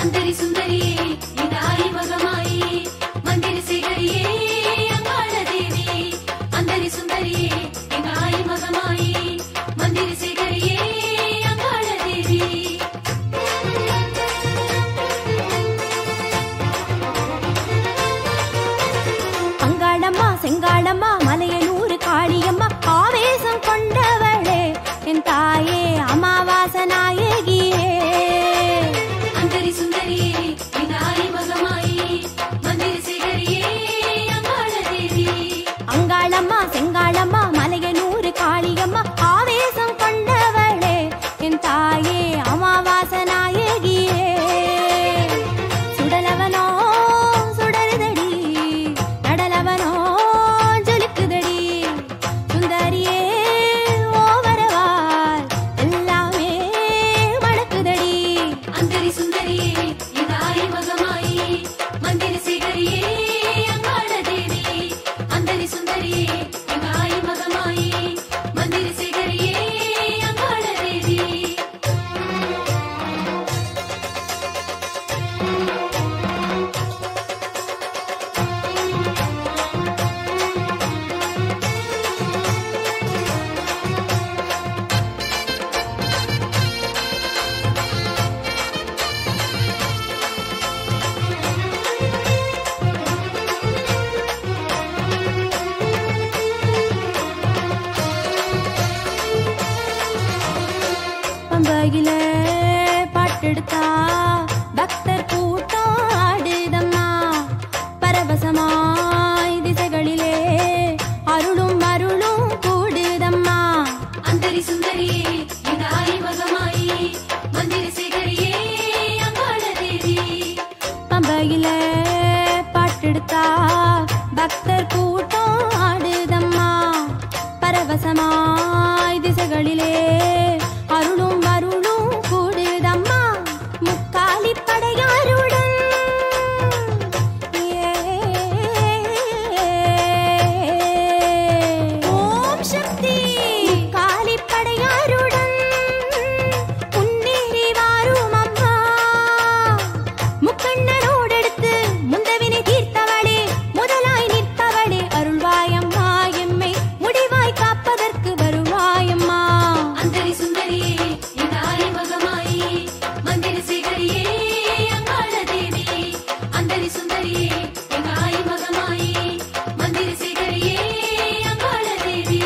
अंदरी सुंदरिये इदाई मगमाई मंदिर से गरिये अंगाल देवी अंदरी सुंदरिये इदाई मगमाई मंदिर से गरिये अंगाल देवी अंगाळम्मा सेंगाळम्मा मलयनूर काळियम्मा आवेशम कोंडवळे एन ताये अमावासनायगिये अंगाळम्मा सेंगाळम्मा मलयनूर काळियम्मा आवेशम कोंडवळे एन ताये अमावासनायगिये सुडलवनो सुडरुदडी नडलवनो जलुकुदडी सुंदरिये ओ वरवाल एल्लामे मणकुदडी अंदरी सुंदरिये इदाई मगमाई मंदिर से गरिये अंगाळ देवी अंदरी सुंदरिये इदाई मगमाई मंदिर से गरिये अंगाळ देवी பம்பையிலே பாட்டெடுத்தா பக்தர் கூட்டம் ஆடுதம்மா பரவசமாய் திசைகளிலே அருளும் அருளும் கூடுதம்மா अंदरी सुंदरिये इदाई मगमाई मंदिर से गरिये अंगाळ देवी பம்பையிலே பாட்டெடுத்தா பக்தர் கூட்டம் ஆடுதம்மா பரவசமாய் திசைகளிலே அருளும் அருளும் கூடுதம்மா முக்காலி படையாருடன் ஓம் சக்தி முக்காலி படையாருடன் முன்னேறி வாரும் அம்மா முக்கண்ணனோடெடுத்து முந்தவினை தீர்த்தவளே முதலாய் நிற்பவளே அருள்வாயம்மா எம்மை முடிவாய் காப்பதற்கு வருவாயம்மா अंदरी सुंदरिये इदाई मगमाई मंदिर से गरिये अंगाळ देवी अंदरी सुंदरिये इदाई मगमाई मंदिर से गरिये अंगाळ देवी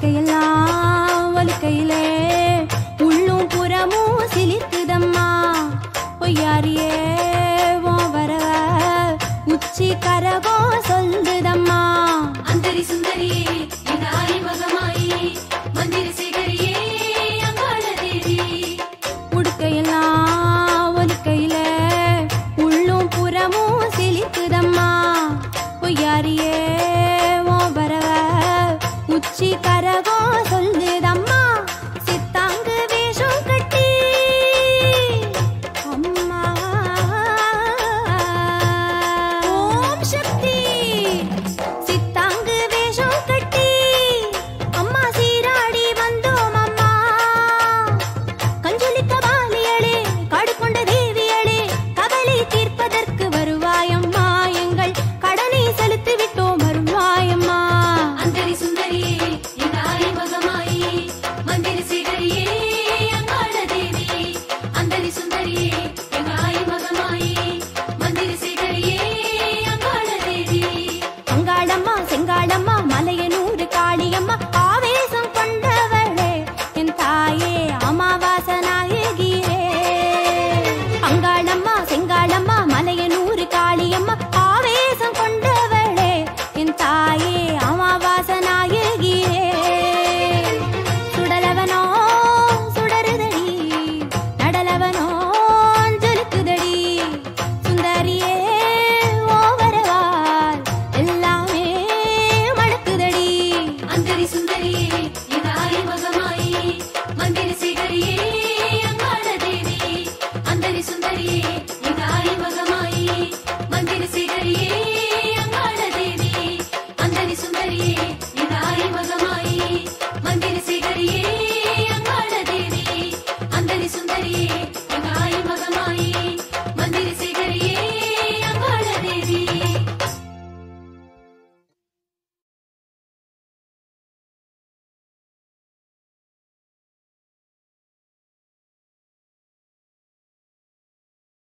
உடுக்கையெல்லாம் ஒலிக்கையிலே உள்ளும் புறமும் சிலிக்குதம்மா பொய்யாரியே ஓ வரவ உச்சி கரகம் சொல்லுதம்மா अंदरी सुंदरिये इदाई मगमाई मंदिर से गरिये अंगाळ देवी உடுக்கையெல்லாம் ஒலிக்கையிலே உள்ளும் புறமும் சிலிக்குதம்மா பொய்யாரியே ஓ வரவ உச்சி கரகம் சொல்லுதம்மா